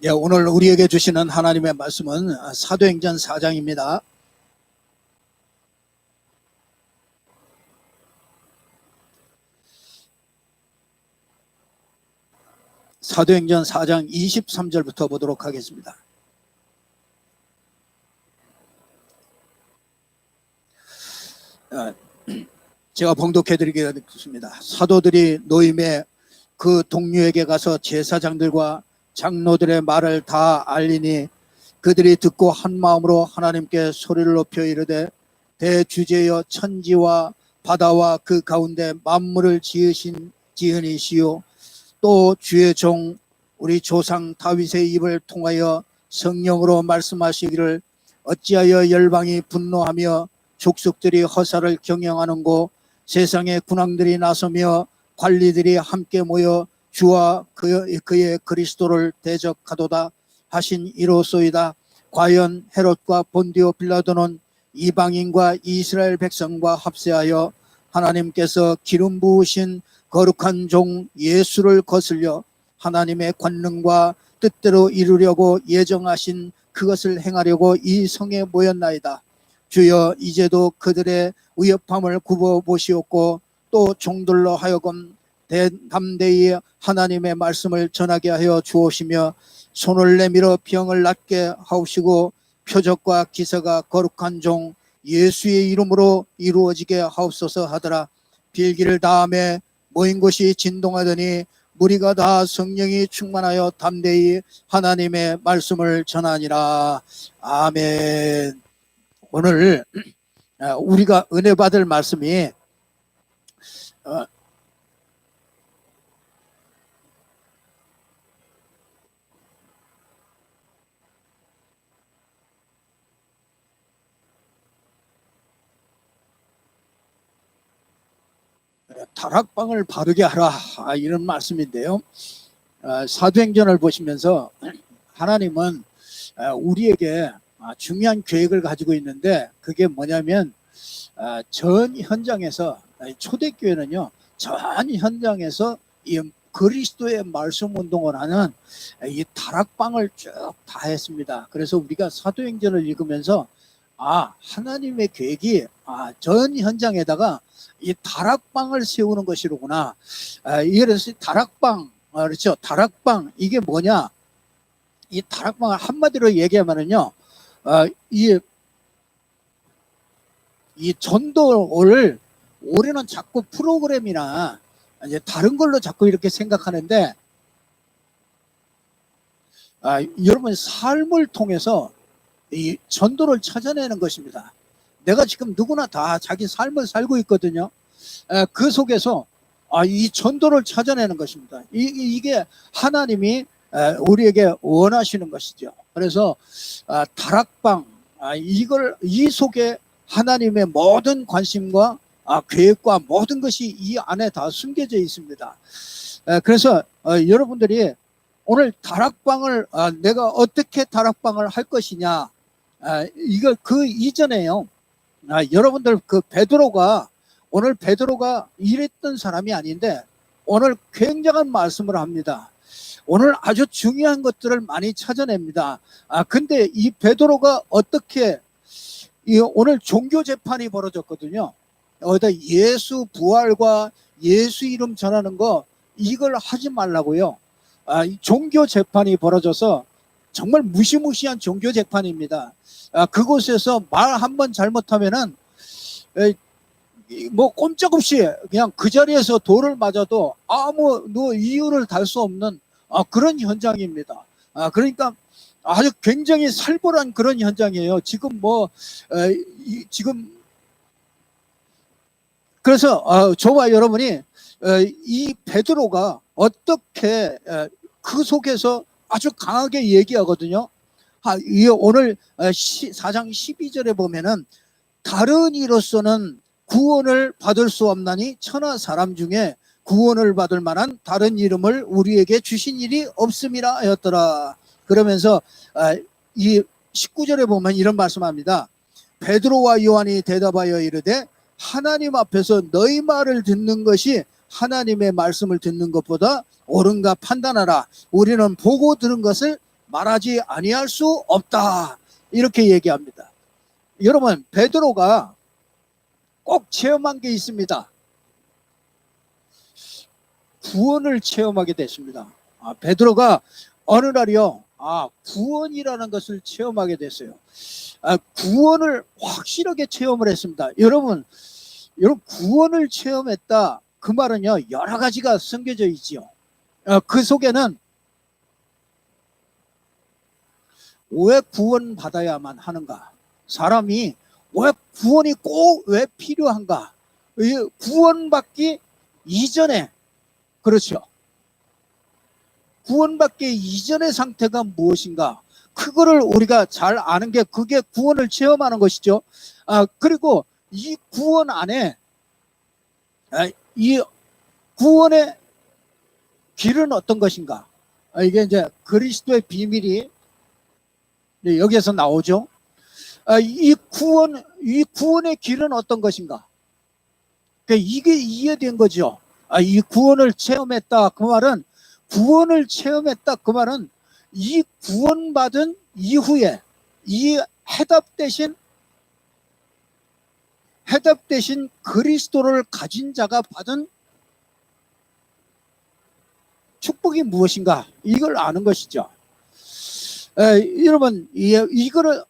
예, 오늘 우리에게 주시는 하나님의 말씀은 사도행전 4장입니다. 사도행전 4장 23절부터 보도록 하겠습니다. 제가 봉독해 드리겠습니다. 사도들이 노임에 그 동료에게 가서 제사장들과 장로들의 말을 다 알리니 그들이 듣고 한 마음으로 하나님께 소리를 높여 이르되 대주제여 천지와 바다와 그 가운데 만물을 지으신 지은이시요 또 주의 종 우리 조상 다윗의 입을 통하여 성령으로 말씀하시기를 어찌하여 열방이 분노하며 족속들이 허사를 경영하는고 세상의 군왕들이 나서며 관리들이 함께 모여 주와 그의 그리스도를 대적하도다 하신 이로소이다. 과연 헤롯과 본디오 빌라도는 이방인과 이스라엘 백성과 합세하여 하나님께서 기름 부으신 거룩한 종 예수를 거슬려 하나님의 권능과 뜻대로 이루려고 예정하신 그것을 행하려고 이 성에 모였나이다. 주여 이제도 그들의 위협함을 굽어보시옵고 또 종들로 하여금 담대히 하나님의 말씀을 전하게 하여 주옵시며 손을 내밀어 병을 낫게 하옵시고 표적과 기사가 거룩한 종 예수의 이름으로 이루어지게 하옵소서 하더라. 빌기를 다음에 모인 곳이 진동하더니 무리가 다 성령이 충만하여 담대히 하나님의 말씀을 전하니라. 아멘. 오늘 우리가 은혜 받을 말씀이 다락방을 바르게 하라 이런 말씀인데요. 사도행전을 보시면서 하나님은 우리에게 중요한 계획을 가지고 있는데 그게 뭐냐면 전 현장에서 초대교회는요 전 현장에서 이 그리스도의 말씀 운동을 하는 이 다락방을 쭉 다 했습니다. 그래서 우리가 사도행전을 읽으면서 하나님의 계획이 전 현장에다가 이 다락방을 세우는 것이로구나. 그래서 다락방, 그렇죠. 다락방 이게 뭐냐? 이 다락방을 한마디로 얘기하면은요, 이 전도를 올해는 자꾸 프로그램이나 이제 다른 걸로 자꾸 이렇게 생각하는데, 여러분 삶을 통해서 이 전도를 찾아내는 것입니다. 내가 지금 누구나 다 자기 삶을 살고 있거든요. 그 속에서 이 전도를 찾아내는 것입니다. 이게 하나님이 우리에게 원하시는 것이죠. 그래서 다락방 이 속에 하나님의 모든 관심과 계획과 모든 것이 이 안에 다 숨겨져 있습니다. 그래서 여러분들이 오늘 다락방을 내가 어떻게 다락방을 할 것이냐, 이거 그 이전에요. 여러분들 오늘 베드로가 이랬던 사람이 아닌데 오늘 굉장한 말씀을 합니다. 오늘 아주 중요한 것들을 많이 찾아냅니다. 근데 이 베드로가 어떻게 오늘 종교 재판이 벌어졌거든요. 어디다 예수 부활과 예수 이름 전하는 거 이걸 하지 말라고요. 종교 재판이 벌어져서 정말 무시무시한 종교 재판입니다. 그곳에서 말 한 번 잘못하면은 뭐 꼼짝없이 그냥 그 자리에서 돌을 맞아도 아무 이유를 달 수 없는 그런 현장입니다. 그러니까 아주 굉장히 살벌한 그런 현장이에요. 지금 그래서 저와 여러분이 이 베드로가 어떻게 그 속에서 아주 강하게 얘기하거든요. 오늘 4장 12절에 보면은 다른 이로서는 구원을 받을 수 없나니 천하 사람 중에 구원을 받을 만한 다른 이름을 우리에게 주신 일이 없음이라 하였더라. 그러면서 이 19절에 보면 이런 말씀합니다. 베드로와 요한이 대답하여 이르되 하나님 앞에서 너희 말을 듣는 것이 하나님의 말씀을 듣는 것보다 옳은가 판단하라. 우리는 보고 들은 것을 말하지 아니할 수 없다. 이렇게 얘기합니다. 여러분, 베드로가 꼭 체험한 게 있습니다. 구원을 체험하게 됐습니다. 베드로가 어느 날이요, 구원이라는 것을 체험하게 됐어요. 구원을 확실하게 체험을 했습니다. 여러분 구원을 체험했다. 그 말은요, 여러 가지가 숨겨져 있지요. 그 속에는 왜 구원받아야만 하는가? 사람이 왜 구원이 꼭 왜 필요한가? 구원받기 이전에, 그렇죠. 구원받기 이전의 상태가 무엇인가? 그거를 우리가 잘 아는 게 그게 구원을 체험하는 것이죠. 그리고 이 구원 안에 이 구원의 길은 어떤 것인가? 이게 이제 그리스도의 비밀이 여기에서 나오죠. 이 구원의 길은 어떤 것인가? 이게 이해된 거죠. 이 구원을 체험했다. 그 말은 구원을 체험했다. 그 말은 이 구원받은 이후에 이 해답 대신 그리스도를 가진 자가 받은 축복이 무엇인가? 이걸 아는 것이죠. 여러분, 이거를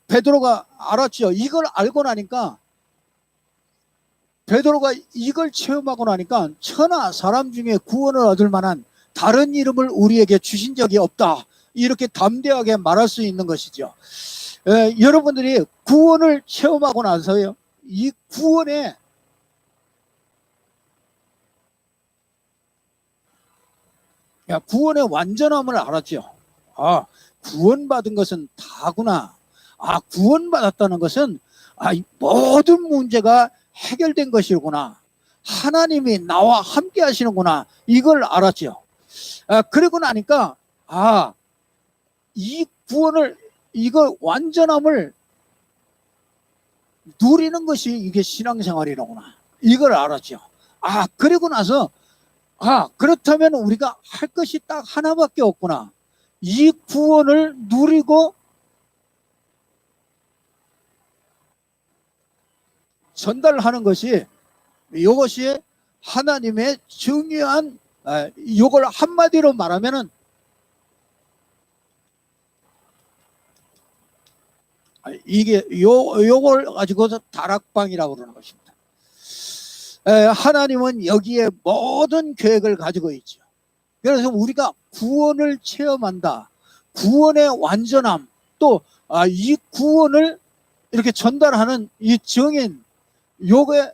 베드로가 알았죠. 이걸 알고 나니까, 베드로가 이걸 체험하고 나니까 천하 사람 중에 구원을 얻을 만한 다른 이름을 우리에게 주신 적이 없다. 이렇게 담대하게 말할 수 있는 것이죠. 여러분들이 구원을 체험하고 나서요, 이 구원의 완전함을 알았죠. 구원받은 것은 다구나. 구원받았다는 것은 모든 문제가 해결된 것이구나. 하나님이 나와 함께 하시는구나. 이걸 알았죠. 그리고 나니까 이 구원을, 이거 완전함을 누리는 것이 이게 신앙생활이라구나. 이걸 알았죠. 그리고 나서 그렇다면 우리가 할 것이 딱 하나밖에 없구나. 이 구원을 누리고 전달하는 것이, 이것이 하나님의 중요한, 이걸 한마디로 말하면은 이게 요걸 가지고서 다락방이라고 그러는 것입니다. 하나님은 여기에 모든 계획을 가지고 있죠. 그래서 우리가 구원을 체험한다. 구원의 완전함, 또 이 구원을 이렇게 전달하는 이 정인, 여기에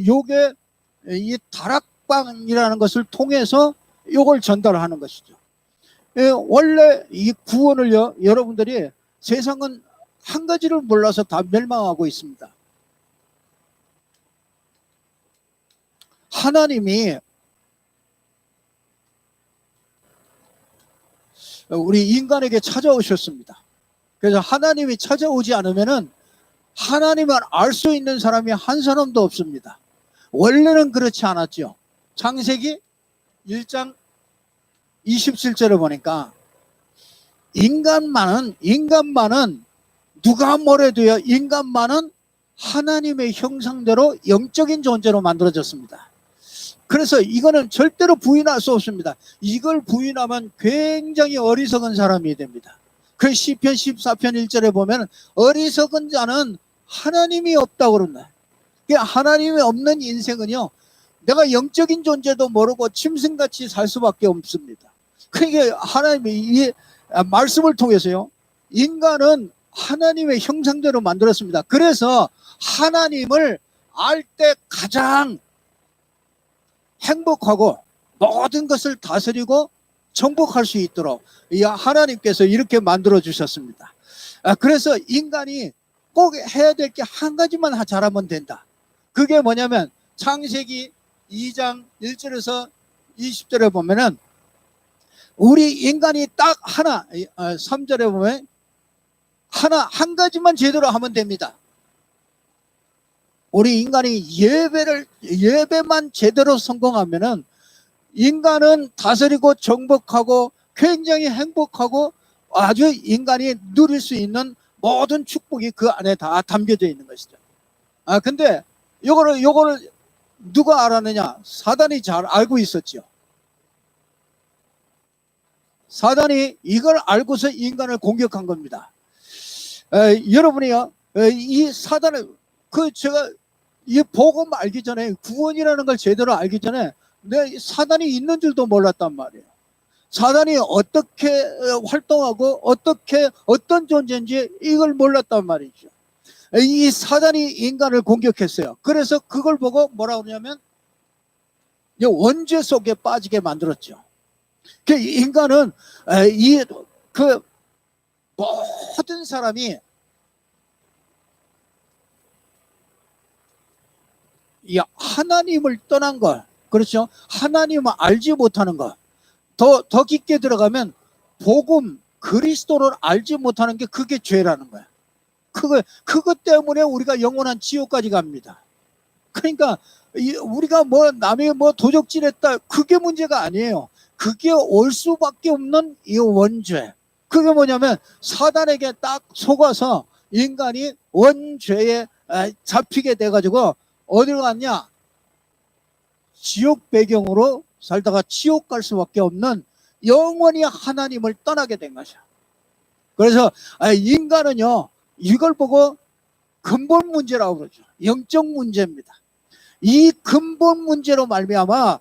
요게 이 다락방이라는 것을 통해서 요걸 전달하는 것이죠. 원래 이 구원을요, 여러분들이, 세상은 한 가지를 몰라서 다 멸망하고 있습니다. 하나님이 우리 인간에게 찾아오셨습니다. 그래서 하나님이 찾아오지 않으면은 하나님을 알 수 있는 사람이 한 사람도 없습니다. 원래는 그렇지 않았죠. 창세기 1장 27절에 보니까 인간만은 누가 뭐래도요, 인간만은 하나님의 형상대로 영적인 존재로 만들어졌습니다. 그래서 이거는 절대로 부인할 수 없습니다. 이걸 부인하면 굉장히 어리석은 사람이 됩니다. 그 시편 14편 1절에 보면 어리석은 자는 하나님이 없다고 그런다. 하나님이 없는 인생은요, 내가 영적인 존재도 모르고 짐승같이 살 수밖에 없습니다. 그러니까 하나님이 이 말씀을 통해서요, 인간은 하나님의 형상대로 만들었습니다. 그래서 하나님을 알 때 가장 행복하고 모든 것을 다스리고 정복할 수 있도록 하나님께서 이렇게 만들어 주셨습니다. 그래서 인간이 꼭 해야 될 게 한 가지만 잘하면 된다. 그게 뭐냐면 창세기 2장 1절에서 20절에 보면은 우리 인간이 딱 하나, 3절에 보면 한 가지만 제대로 하면 됩니다. 우리 인간이 예배만 제대로 성공하면은 인간은 다스리고 정복하고 굉장히 행복하고 아주 인간이 누릴 수 있는 모든 축복이 그 안에 다 담겨져 있는 것이죠. 근데 요거를 누가 알았느냐? 사단이 잘 알고 있었죠. 사단이 이걸 알고서 인간을 공격한 겁니다. 여러분이요, 이 사단을, 제가 이 복음 알기 전에, 구원이라는 걸 제대로 알기 전에, 내 사단이 있는 줄도 몰랐단 말이에요. 사단이 어떻게 활동하고, 어떤 존재인지 이걸 몰랐단 말이죠. 이 사단이 인간을 공격했어요. 그래서 그걸 보고 뭐라 그러냐면, 원죄 속에 빠지게 만들었죠. 그 인간은 모든 사람이 이 하나님을 떠난 것, 그렇죠? 하나님을 알지 못하는 것, 더 깊게 들어가면 복음, 그리스도를 알지 못하는 게 그게 죄라는 거야. 그것 때문에 우리가 영원한 지옥까지 갑니다. 그러니까 우리가 남의 도적질했다, 그게 문제가 아니에요. 그게 올 수밖에 없는 이 원죄. 그게 뭐냐면 사단에게 딱 속아서 인간이 원죄에 잡히게 돼가지고 어디로 갔냐? 지옥 배경으로 살다가 지옥 갈 수밖에 없는, 영원히 하나님을 떠나게 된 것이야. 그래서 인간은요, 이걸 보고 근본 문제라고 그러죠. 영적 문제입니다. 이 근본 문제로 말미암아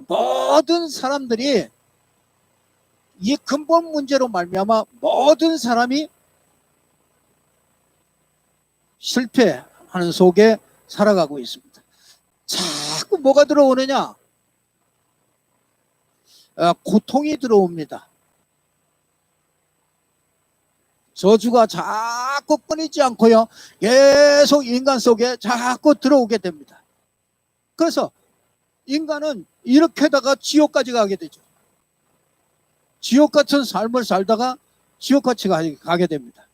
모든 사람들이, 이 근본 문제로 말미암아 모든 사람이 실패하는 속에 살아가고 있습니다. 자꾸 뭐가 들어오느냐? 고통이 들어옵니다. 저주가 자꾸 끊이지 않고요, 계속 인간 속에 자꾸 들어오게 됩니다. 그래서 인간은 이렇게다가 지옥까지 가게 되죠. 지옥 같은 삶을 살다가 지옥같이 가게 됩니다.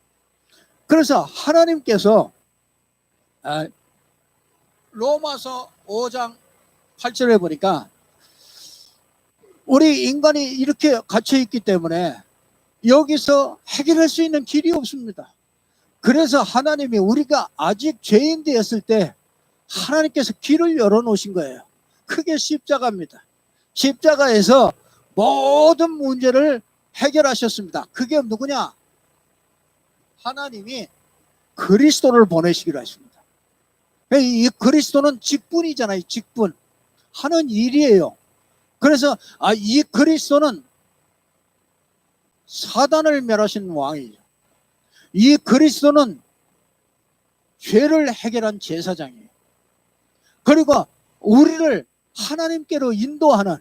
그래서 하나님께서 로마서 5장 8절에 보니까 우리 인간이 이렇게 갇혀 있기 때문에 여기서 해결할 수 있는 길이 없습니다. 그래서 하나님이 우리가 아직 죄인 되었을 때 하나님께서 길을 열어놓으신 거예요. 그게 십자가입니다. 십자가에서 모든 문제를 해결하셨습니다. 그게 누구냐? 하나님이 그리스도를 보내시기로 했습니다. 이 그리스도는 직분이잖아요. 직분. 하는 일이에요. 그래서 이 그리스도는 사단을 멸하신 왕이죠. 이 그리스도는 죄를 해결한 제사장이에요. 그리고 우리를 하나님께로 인도하는,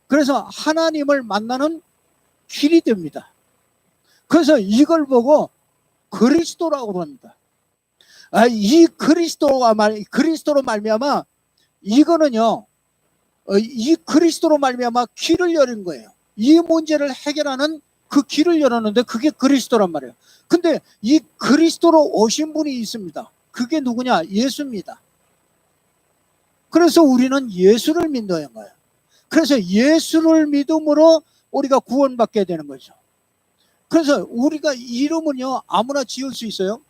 그래서 하나님을 만나는 길이 됩니다. 그래서 이걸 보고 그리스도라고 합니다. 이 그리스도로 말미암아, 이거는요, 이 그리스도로 말미암아 길을 열은 거예요. 이 문제를 해결하는 그 길을 열었는데 그게 그리스도란 말이에요. 근데 이 그리스도로 오신 분이 있습니다. 그게 누구냐? 예수입니다. 그래서 우리는 예수를 믿는 거예요. 그래서 예수를 믿음으로 우리가 구원받게 되는 거죠. 그래서 우리가 이름은요, 아무나 지을 수 있어요.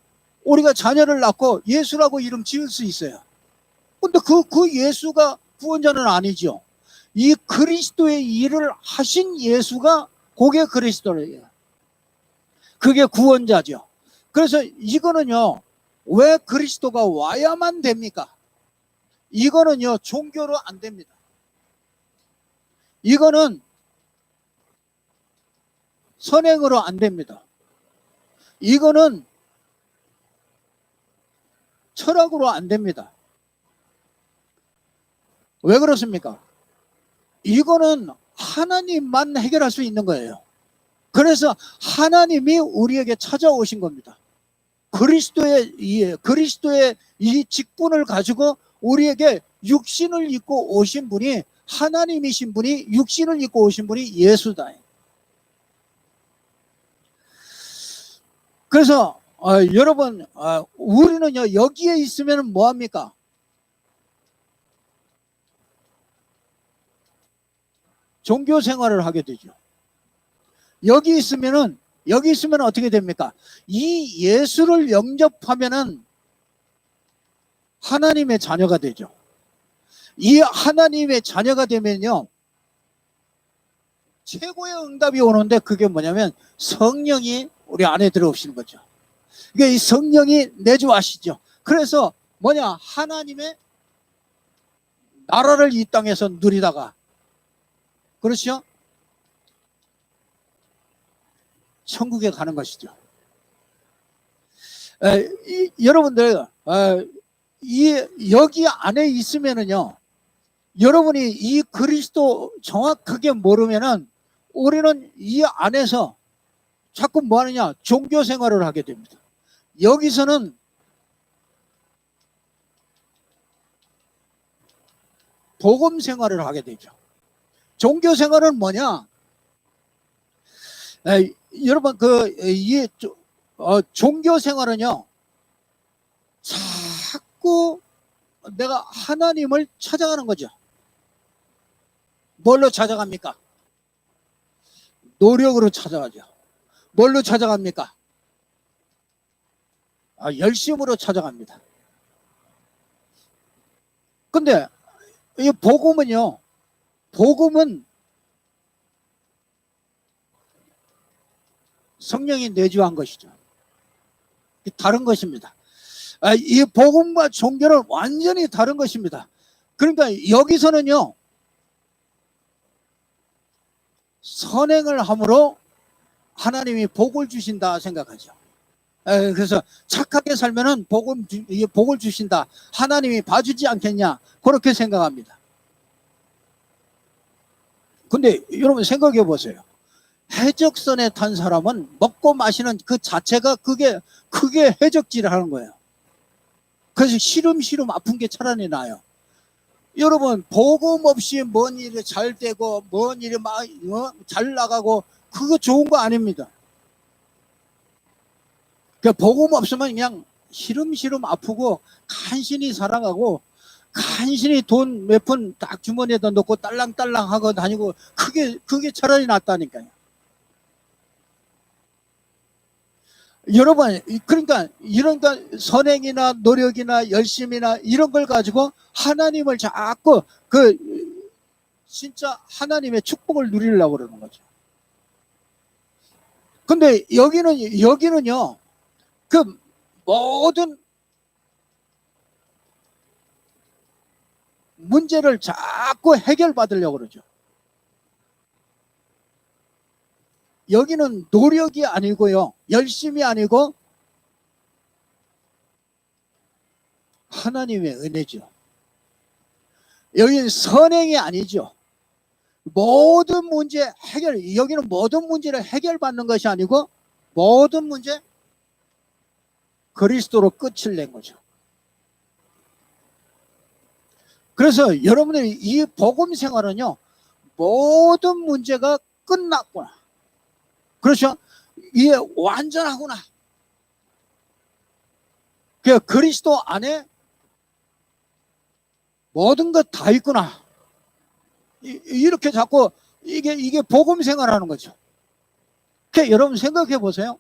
우리가 자녀를 낳고 예수라고 이름 지을 수 있어요. 근데 그 예수가 구원자는 아니죠. 이 그리스도의 일을 하신 예수가 그게 그리스도예요. 그게 구원자죠. 그래서 이거는요, 왜 그리스도가 와야만 됩니까? 이거는요, 종교로 안 됩니다. 이거는 선행으로 안 됩니다. 이거는 철학으로 안 됩니다. 왜 그렇습니까? 이거는 하나님만 해결할 수 있는 거예요. 그래서 하나님이 우리에게 찾아오신 겁니다. 그리스도의 이 직분을 가지고 우리에게 육신을 입고 오신 분이, 하나님이신 분이 육신을 입고 오신 분이 예수다. 그래서 여러분, 우리는요, 여기에 있으면 뭐합니까? 종교 생활을 하게 되죠. 여기 있으면 어떻게 됩니까? 이 예수를 영접하면은 하나님의 자녀가 되죠. 이 하나님의 자녀가 되면요, 최고의 응답이 오는데 그게 뭐냐면 성령이 우리 안에 들어오시는 거죠. 이게 이 성령이 내주하시죠. 그래서 뭐냐, 하나님의 나라를 이 땅에서 누리다가, 그렇죠? 천국에 가는 것이죠. 여러분들, 여기 안에 있으면은요, 여러분이 이 그리스도 정확하게 모르면은 우리는 이 안에서 자꾸 뭐 하느냐, 종교 생활을 하게 됩니다. 여기서는 복음 생활을 하게 되죠. 종교 생활은 뭐냐? 여러분, 종교 생활은요, 자꾸 내가 하나님을 찾아가는 거죠. 뭘로 찾아갑니까? 노력으로 찾아가죠. 뭘로 찾아갑니까? 열심으로 찾아갑니다. 근데 이 복음은요, 복음은 성령이 내주한 것이죠. 다른 것입니다. 이 복음과 종교는 완전히 다른 것입니다. 그러니까 여기서는요, 선행을 함으로 하나님이 복을 주신다 생각하죠. 그래서 착하게 살면은 복을 주신다, 하나님이 봐주지 않겠냐, 그렇게 생각합니다. 근데 여러분 생각해 보세요. 해적선에 탄 사람은 먹고 마시는 그 자체가 그게 해적질을 하는 거예요. 그래서 시름시름 아픈 게 차라리 나요. 여러분, 복음 없이 뭔 일이 잘 되고 뭔 일이 막 잘 나가고 그거 좋은 거 아닙니다. 그 복음 없으면 그냥 시름시름 아프고 간신히 살아가고 간신히 돈 몇 푼 딱 주머니에다 넣고 딸랑딸랑 하고 다니고 그게 차라리 낫다니까요. 여러분, 그러니까 선행이나 노력이나 열심이나 이런 걸 가지고 하나님을 자꾸 진짜 하나님의 축복을 누리려고 그러는 거죠. 근데 여기는요, 그 모든 문제를 자꾸 해결받으려고 그러죠. 여기는 노력이 아니고요, 열심이 아니고 하나님의 은혜죠. 여기는 선행이 아니죠. 모든 문제 여기는 모든 문제를 해결받는 것이 아니고 모든 문제 그리스도로 끝을 낸 거죠. 그래서 여러분들이 이 복음 생활은요, 모든 문제가 끝났구나, 그렇죠? 이게 완전하구나, 그리스도 안에 모든 것 다 있구나, 이렇게 자꾸 이게 복음 생활하는 거죠. 여러분 생각해 보세요.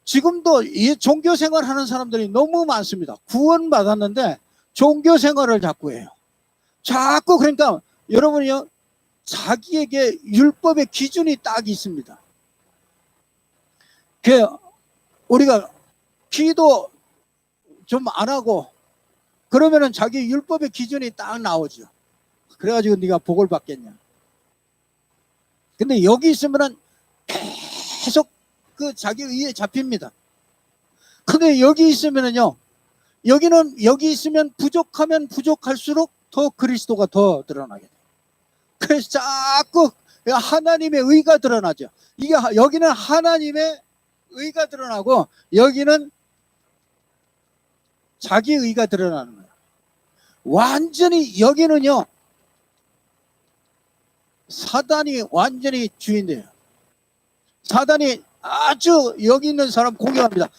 지금도 이 종교 생활하는 사람들이 너무 많습니다. 구원 받았는데 종교 생활을 자꾸 해요. 자꾸, 그러니까 여러분이요, 자기에게 율법의 기준이 딱 있습니다. 우리가 기도 좀 안 하고 그러면은 자기 율법의 기준이 딱 나오죠. 그래가지고 네가 복을 받겠냐. 근데 여기 있으면은 계속 자기 의에 잡힙니다. 근데 여기 있으면은요, 여기 있으면 부족하면 부족할수록 더 그리스도가 더 드러나게 돼요. 그래서 자꾸 하나님의 의가 드러나죠. 여기는 하나님의 의가 드러나고 여기는 자기 의가 드러나는 거예요. 완전히 여기는요, 사단이 완전히 주인이에요. 사단이 아주 여기 있는 사람 공격합니다.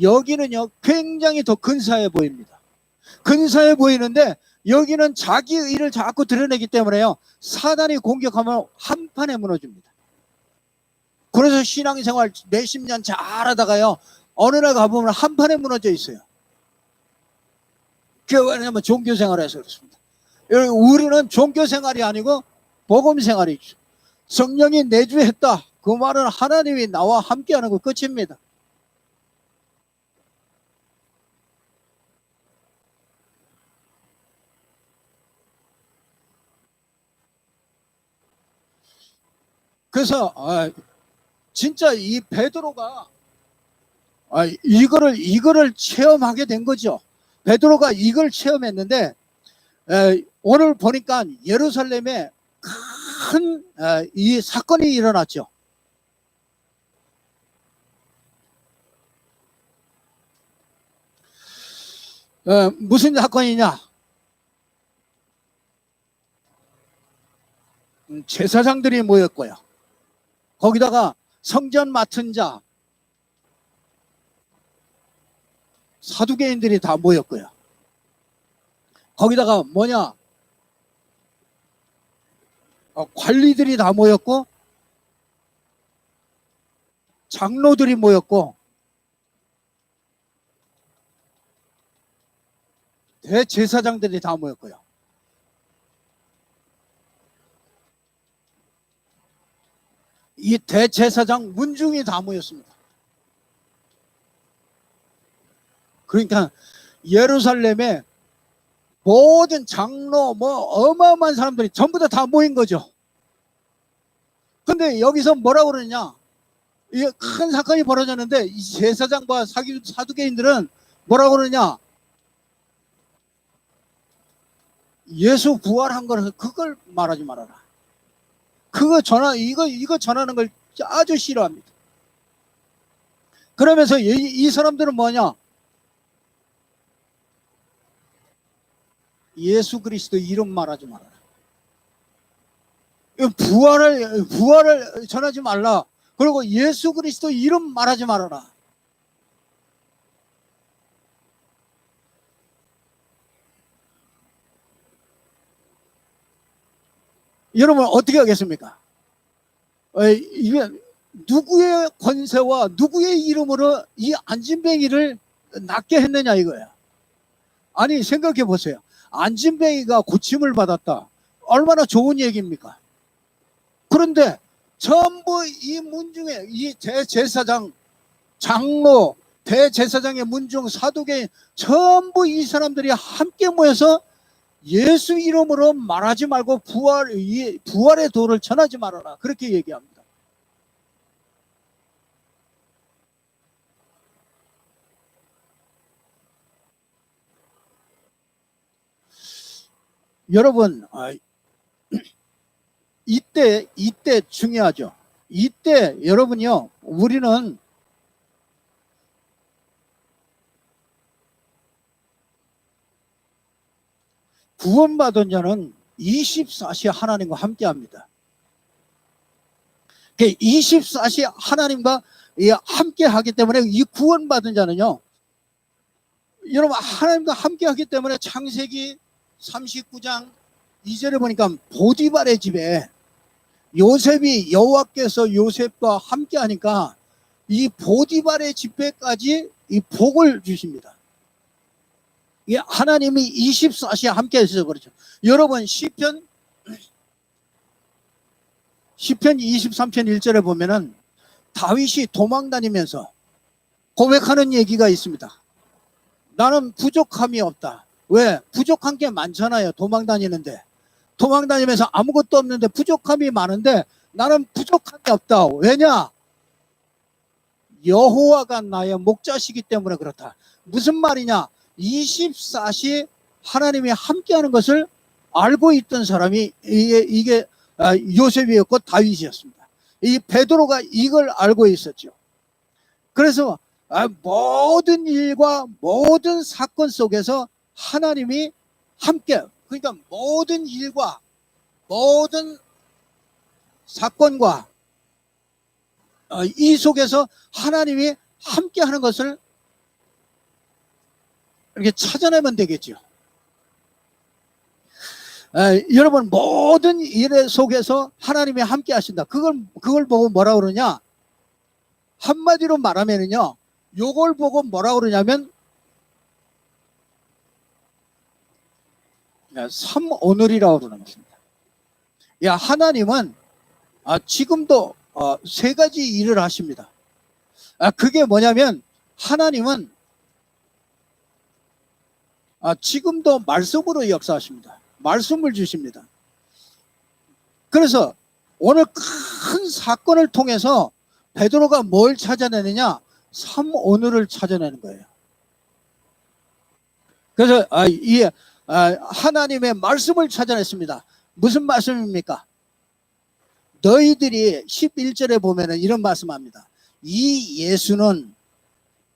여기는요, 굉장히 더 근사해 보입니다. 근사해 보이는데 여기는 자기 의를 자꾸 드러내기 때문에요, 사단이 공격하면 한 판에 무너집니다. 그래서 신앙생활 몇십 년 잘하다가요, 어느 날 가보면 한판에 무너져 있어요. 그게 왜냐면 종교생활에서 그렇습니다. 우리는 종교생활이 아니고 복음생활이죠. 성령이 내주했다, 그 말은 하나님이 나와 함께하는 거 끝입니다. 그래서 진짜 이 베드로가 이거를 체험하게 된 거죠. 베드로가 이걸 체험했는데 오늘 보니까 예루살렘에 큰 이 사건이 일어났죠. 무슨 사건이냐? 제사장들이 모였고요. 거기다가 성전 맡은 자, 사두개인들이 다 모였고요. 거기다가 뭐냐? 관리들이 다 모였고, 장로들이 모였고, 대제사장들이 다 모였고요. 이 대제사장 문중이 다 모였습니다. 그러니까 예루살렘에 모든 장로 어마어마한 사람들이 전부 다 모인 거죠. 근데 여기서 뭐라고 그러냐? 이게 큰 사건이 벌어졌는데 이 제사장과 사두개인들은 뭐라고 그러냐? 예수 부활한 거라서 그걸 말하지 말아라. 이거 전하는 걸 아주 싫어합니다. 그러면서 이 사람들은 뭐냐? 예수 그리스도 이름 말하지 말아라. 부활을 전하지 말라. 그리고 예수 그리스도 이름 말하지 말아라. 여러분 어떻게 하겠습니까? 이게 누구의 권세와 누구의 이름으로 이 안진뱅이를 낫게 했느냐 이거야. 아니 생각해 보세요. 안진뱅이가 고침을 받았다. 얼마나 좋은 얘기입니까? 그런데 전부 이 문중에 이 대제사장, 장로, 대제사장의 문중, 사두개인 전부 이 사람들이 함께 모여서 예수 이름으로 말하지 말고 부활의 도를 전하지 말아라. 그렇게 얘기합니다. 여러분, 이때 중요하죠. 이때 여러분요, 우리는 구원받은 자는 24시 하나님과 함께 합니다. 24시 하나님과 함께 하기 때문에 이 구원받은 자는요, 여러분 하나님과 함께 하기 때문에 창세기 39장 2절에 보니까 보디발의 집에 요셉이 여호와께서 요셉과 함께 하니까 이 보디발의 집에까지 이 복을 주십니다. 하나님이 24시에 함께 해서 그렇죠. 여러분 시편 23편 1절에 보면은 다윗이 도망 다니면서 고백하는 얘기가 있습니다. 나는 부족함이 없다. 왜? 부족한 게 많잖아요. 도망 다니는데. 도망 다니면서 아무것도 없는데 부족함이 많은데 나는 부족함이 없다. 왜냐? 여호와가 나의 목자시기 때문에 그렇다. 무슨 말이냐? 24시 하나님이 함께하는 것을 알고 있던 사람이 이게 요셉이었고 다윗이었습니다. 이 베드로가 이걸 알고 있었죠. 그래서 모든 일과 모든 사건 속에서 하나님이 함께, 그러니까 모든 일과 모든 사건과 이 속에서 하나님이 함께하는 것을 이렇게 찾아내면 되겠죠. 여러분 모든 일 속에서 하나님이 함께 하신다. 그걸 보고 뭐라 그러냐? 한마디로 말하면은요, 요걸 보고 뭐라 그러냐면, 삼오늘이라고 그러는 것입니다. 야, 하나님은 지금도 세 가지 일을 하십니다. 그게 뭐냐면, 하나님은 지금도 말씀으로 역사하십니다. 말씀을 주십니다. 그래서 오늘 큰 사건을 통해서 베드로가 뭘 찾아내느냐? 삼오늘을 찾아내는 거예요. 그래서 이 하나님의 말씀을 찾아냈습니다. 무슨 말씀입니까? 너희들이 11절에 보면은 이런 말씀합니다. 이 예수는,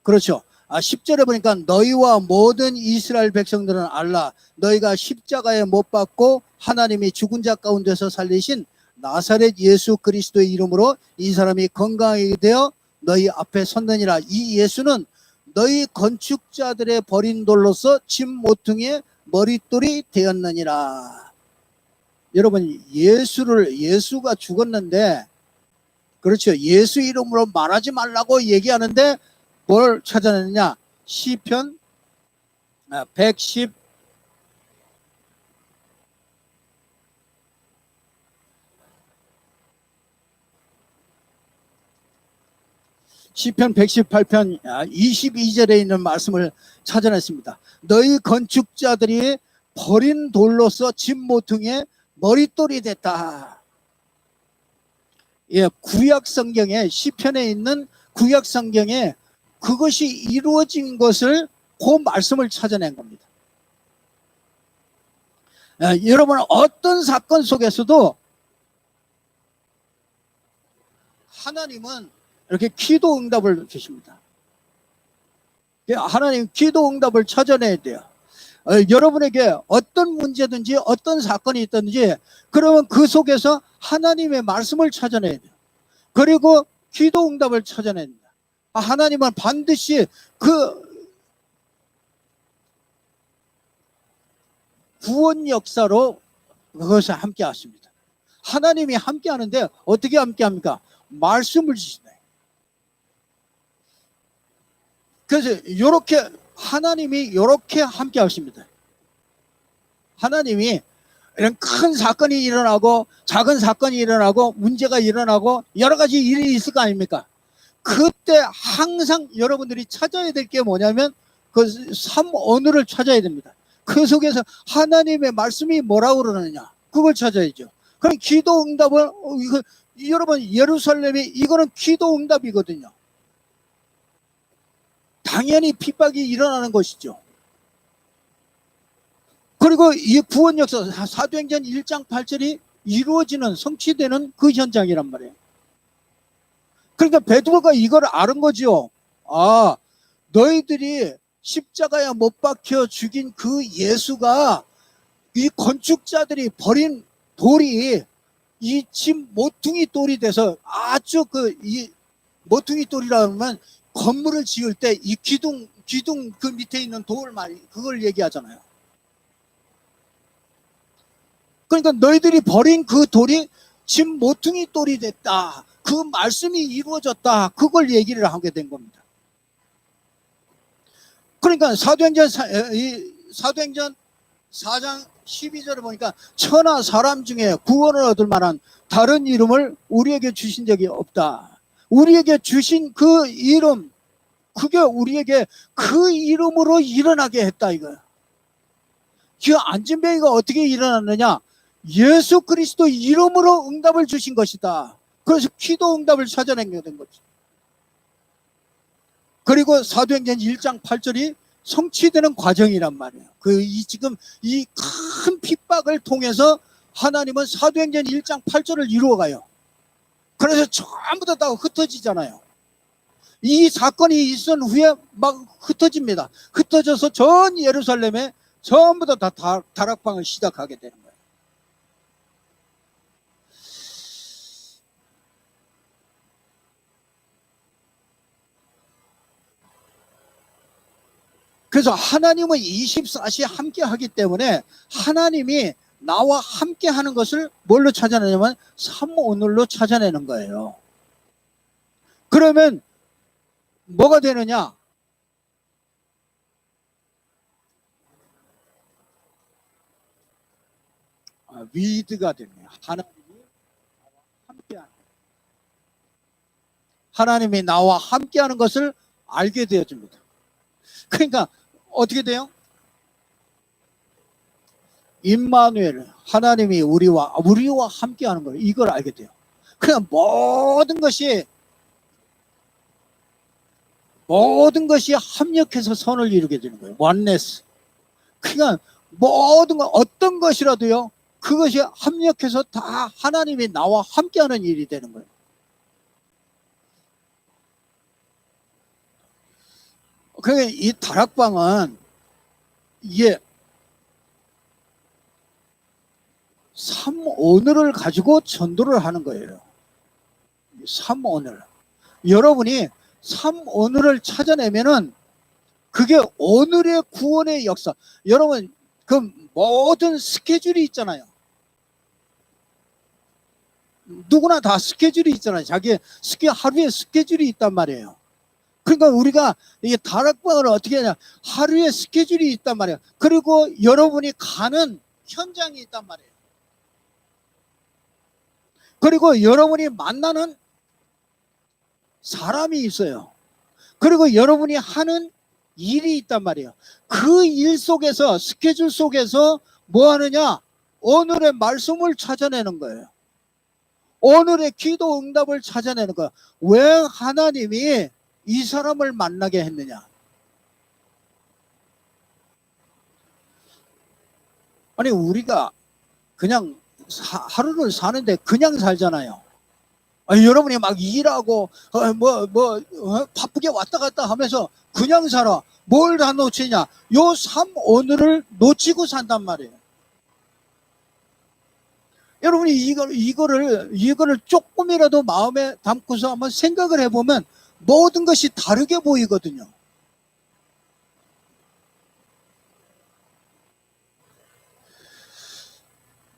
그렇죠. 10절에 보니까 너희와 모든 이스라엘 백성들은 알라. 너희가 십자가에 못 박고 하나님이 죽은 자 가운데서 살리신 나사렛 예수 그리스도의 이름으로 이 사람이 건강하게 되어 너희 앞에 섰느니라. 이 예수는 너희 건축자들의 버린 돌로서 집 모퉁이의 머릿돌이 되었느니라. 여러분, 예수가 죽었는데, 그렇죠. 예수 이름으로 말하지 말라고 얘기하는데 뭘 찾아내느냐? 시편 110 시편 118편 22절에 있는 말씀을 찾아냈습니다. 너희 건축자들이 버린 돌로서 집 모퉁이에 머릿돌이 됐다. 예, 구약 성경에, 시편에 있는 구약 성경에 그것이 이루어진 것을, 그 말씀을 찾아낸 겁니다. 여러분, 어떤 사건 속에서도 하나님은 이렇게 기도 응답을 주십니다. 하나님 기도 응답을 찾아내야 돼요. 여러분에게 어떤 문제든지 어떤 사건이 있든지, 그러면 그 속에서 하나님의 말씀을 찾아내야 돼요. 그리고 기도 응답을 찾아내야 됩니다. 하나님은 반드시 그 구원 역사로 그것을 함께 하십니다. 하나님이 함께 하는데 어떻게 함께 합니까? 말씀을 주신다. 그래서 하나님이 이렇게 함께 하십니다. 하나님이 이런 큰 사건이 일어나고 작은 사건이 일어나고 문제가 일어나고 여러 가지 일이 있을 거 아닙니까? 그때 항상 여러분들이 찾아야 될 게 뭐냐면 그 삼오늘을 찾아야 됩니다. 그 속에서 하나님의 말씀이 뭐라고 그러느냐, 그걸 찾아야죠. 그럼 기도 응답은 여러분, 예루살렘이 이거는 기도 응답이거든요. 당연히 핍박이 일어나는 것이죠. 그리고 이 구원 역사, 사도행전 1장 8절이 이루어지는, 성취되는 그 현장이란 말이에요. 그러니까 베드로가 이걸 아는 거죠. 너희들이 십자가에 못 박혀 죽인 그 예수가 이 건축자들이 버린 돌이 이 집 모퉁이 돌이 돼서, 아주 이 모퉁이 돌이라 하면 건물을 지을 때 이 기둥 그 밑에 있는 돌 그걸 얘기하잖아요. 그러니까 너희들이 버린 그 돌이 집 모퉁이 돌이 됐다. 그 말씀이 이루어졌다. 그걸 얘기를 하게 된 겁니다. 그러니까 사도행전 4장 12절에 보니까 천하 사람 중에 구원을 얻을 만한 다른 이름을 우리에게 주신 적이 없다. 우리에게 주신 그 이름, 그게 우리에게 그 이름으로 일어나게 했다, 이거야. 그 안진뱅이가 어떻게 일어났느냐? 예수 그리스도 이름으로 응답을 주신 것이다. 그래서 기도 응답을 찾아내게 된 거죠. 그리고 사도행전 1장 8절이 성취되는 과정이란 말이에요. 지금 이 큰 핍박을 통해서 하나님은 사도행전 1장 8절을 이루어가요. 그래서 전부 다 흩어지잖아요. 이 사건이 있은 후에 막 흩어집니다. 흩어져서 전 예루살렘에 전부 다 다락방을 시작하게 되는 거예요. 그래서 하나님은 24시 함께 하기 때문에 하나님이 나와 함께 하는 것을 뭘로 찾아내냐면 삼오늘로 찾아내는 거예요. 그러면 뭐가 되느냐? 위드가 되네요. 하나님이 나와 함께하는 것을 알게 되어집니다. 그러니까 어떻게 돼요? 임마누엘, 하나님이 우리와 함께하는 걸 이걸 알게 돼요. 그냥 모든 것이 합력해서 선을 이루게 되는 거예요. 원네스. 그러니까 모든 것, 어떤 것이라도요, 그것이 합력해서 다 하나님이 나와 함께하는 일이 되는 거예요. 그러니까 이 다락방은 이게 삼오늘을 가지고 전도를 하는 거예요. 삼오늘. 여러분이 삼오늘을 찾아내면은 그게 오늘의 구원의 역사. 여러분 그 모든 스케줄이 있잖아요. 누구나 다 스케줄이 있잖아요. 자기 하루에 스케줄이 있단 말이에요. 그러니까 우리가 이게 다락방을 어떻게 하냐, 하루에 스케줄이 있단 말이에요. 그리고 여러분이 가는 현장이 있단 말이에요. 그리고 여러분이 만나는 사람이 있어요. 그리고 여러분이 하는 일이 있단 말이에요. 그 일 속에서, 스케줄 속에서 뭐 하느냐? 오늘의 말씀을 찾아내는 거예요. 오늘의 기도 응답을 찾아내는 거예요. 왜 하나님이 이 사람을 만나게 했느냐? 아니 우리가 그냥 하루를 사는데 그냥 살잖아요. 여러분이 막 일하고 바쁘게 왔다 갔다 하면서 그냥 살아. 뭘 다 놓치냐? 요 삶 오늘을 놓치고 산단 말이에요. 여러분이 이거를 조금이라도 마음에 담고서 한번 생각을 해보면 모든 것이 다르게 보이거든요.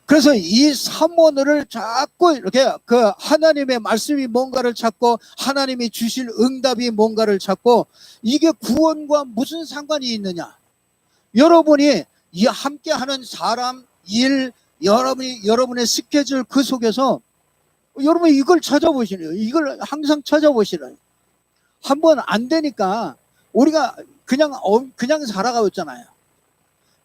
그래서 이 삼오늘을 자꾸 이렇게 그 하나님의 말씀이 뭔가를 찾고 하나님이 주실 응답이 뭔가를 찾고, 이게 구원과 무슨 상관이 있느냐? 여러분이 이 함께하는 사람, 일, 여러분의 스케줄 그 속에서 여러분이 이걸 찾아보시네요. 이걸 항상 찾아보시래요. 한번 안 되니까 우리가 그냥 살아가고 있잖아요.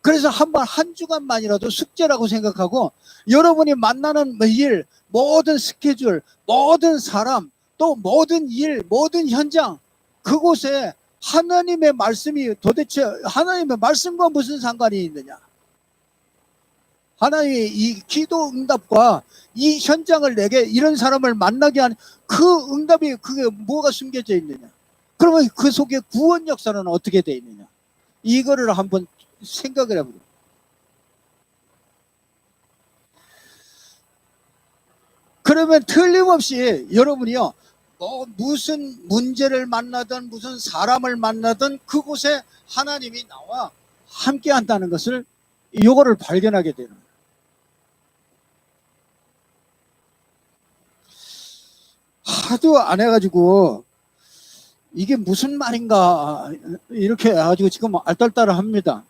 그래서 한 주간만이라도 숙제라고 생각하고 여러분이 만나는 일, 모든 스케줄, 모든 사람, 또 모든 일, 모든 현장, 그곳에 하나님의 말씀이 도대체 하나님의 말씀과 무슨 상관이 있느냐? 하나님의 이 기도 응답과 이 현장을 내게 이런 사람을 만나게 하는 그 응답이 그게 뭐가 숨겨져 있느냐? 그러면 그 속에 구원 역사는 어떻게 돼 있느냐? 이거를 한번 생각을 해보세요. 그러면 틀림없이 여러분이요, 무슨 문제를 만나든 무슨 사람을 만나든 그곳에 하나님이 나와 함께 한다는 것을, 요거를 발견하게 되는 거예요. 하도 안 해가지고 이게 무슨 말인가 이렇게 해가지고 지금 알딸딸합니다.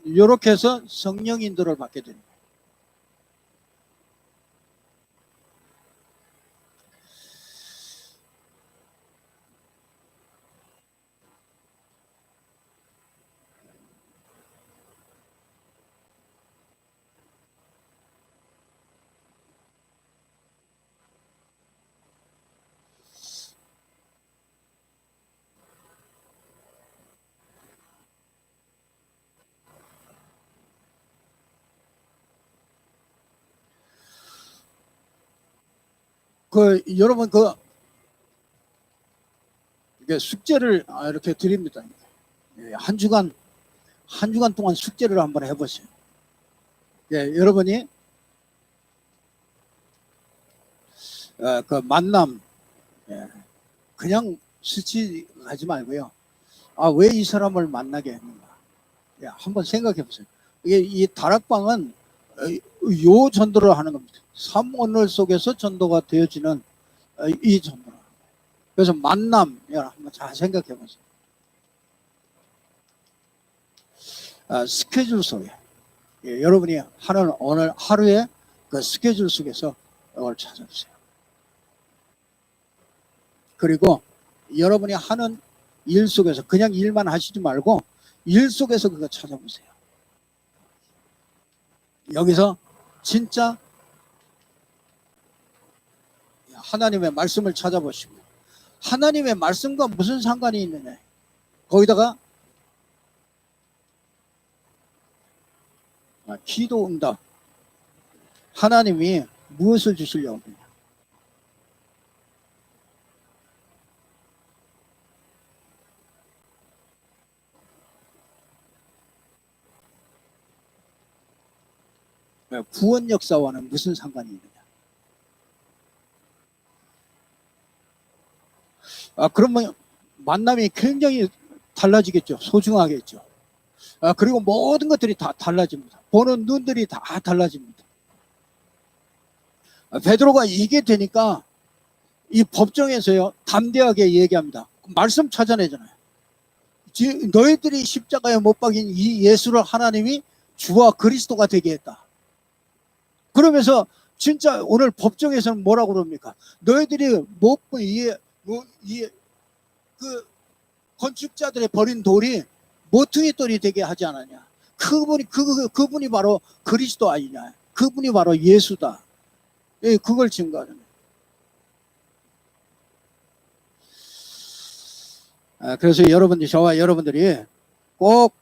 이렇게 해서 성령 인도를 받게 됩니다. 여러분 숙제를 이렇게 드립니다. 한 주간 동안 숙제를 한번 해보세요. 여러분이 그 만남 그냥 스치하지 말고요. 왜 이 사람을 만나게 했는가? 한번 생각해 보세요. 이 다락방은 요 전도를 하는 겁니다. 삼오늘 속에서 전도가 되어지는 이 전도를. 그래서 만남, 한번 잘 생각해 보세요. 스케줄 속에, 여러분이 하는 오늘 하루의 그 스케줄 속에서 이걸 찾아보세요. 그리고 여러분이 하는 일 속에서 그냥 일만 하시지 말고 일 속에서 그거 찾아보세요. 여기서 진짜 하나님의 말씀을 찾아보시고, 하나님의 말씀과 무슨 상관이 있느냐, 거기다가 기도 응답, 하나님이 무엇을 주시려고 하느냐. 구원 역사와는 무슨 상관이 있느냐. 그러면 만남이 굉장히 달라지겠죠. 소중하겠죠. 그리고 모든 것들이 다 달라집니다. 보는 눈들이 다 달라집니다. 베드로가 이게 되니까 이 법정에서요, 담대하게 얘기합니다. 말씀 찾아내잖아요. 너희들이 십자가에 못 박인 이 예수를 하나님이 주와 그리스도가 되게 했다. 그러면서 진짜 오늘 법정에서는 뭐라고 그럽니까? 너희들이 그 건축자들의 버린 돌이 모퉁이 돌이 되게 하지 않았냐? 그분이 바로 그리스도 아니냐? 그분이 바로 예수다. 그걸 증거하는 거예요. 그래서 저와 여러분들이 꼭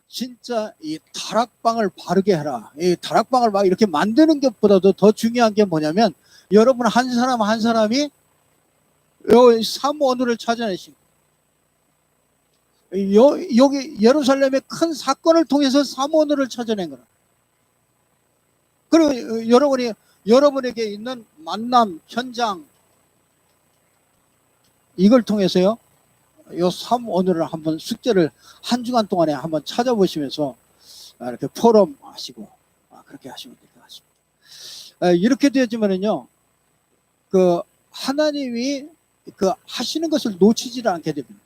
진짜 이 다락방을 바르게 해라. 이 다락방을 막 이렇게 만드는 것보다도 더 중요한 게 뭐냐면, 여러분 한 사람 한 사람이 사무원을 찾아내시고, 여기 예루살렘의 큰 사건을 통해서 사무원을 찾아낸 거라. 그리고 여러분에게 있는 만남 현장, 이걸 통해서요, 요 사무원을 한번 숙제를 한 주간 동안에 한번 찾아보시면서 이렇게 포럼 하시고 그렇게 하시면 될 것 같습니다. 이렇게 되어지면은요, 그 하나님이 그 하시는 것을 놓치지를 않게 됩니다.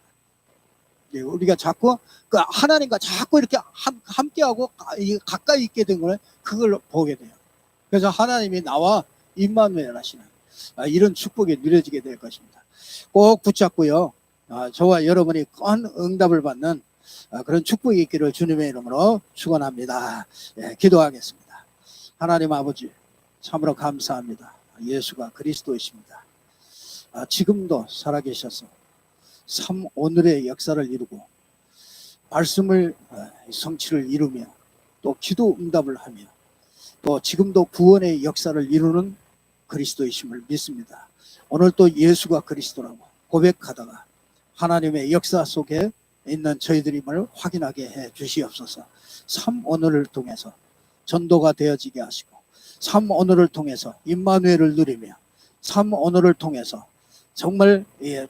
우리가 자꾸 그 하나님과 자꾸 이렇게 함께하고 가까이 있게 된 걸, 그걸 보게 돼요. 그래서 하나님이 나와 임마누엘 하시는 이런 축복이 누려지게 될 것입니다. 꼭 붙잡고요, 저와 여러분이 큰 응답을 받는 그런 축복이 있기를 주님의 이름으로 축원합니다. 기도하겠습니다. 하나님 아버지, 참으로 감사합니다. 예수가 그리스도이십니다. 지금도 살아계셔서 오늘의 역사를 이루고 말씀을 성취를 이루며 또 기도 응답을 하며 또 지금도 구원의 역사를 이루는 그리스도이심을 믿습니다. 오늘 또 예수가 그리스도라고 고백하다가 하나님의 역사 속에 있는 저희들임을 확인하게 해 주시옵소서. 오늘을 통해서 전도가 되어지게 하시고, 오늘을 통해서 임마누엘을 누리며, 오늘을 통해서 정말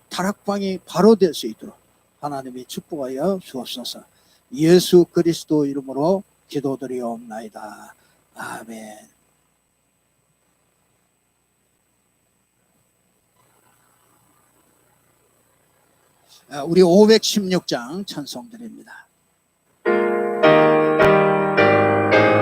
다락방이 바로 될 수 있도록 하나님이 축복하여 주옵소서. 예수 그리스도 이름으로 기도드리옵나이다. 아멘. 우리 516장 찬송드립니다.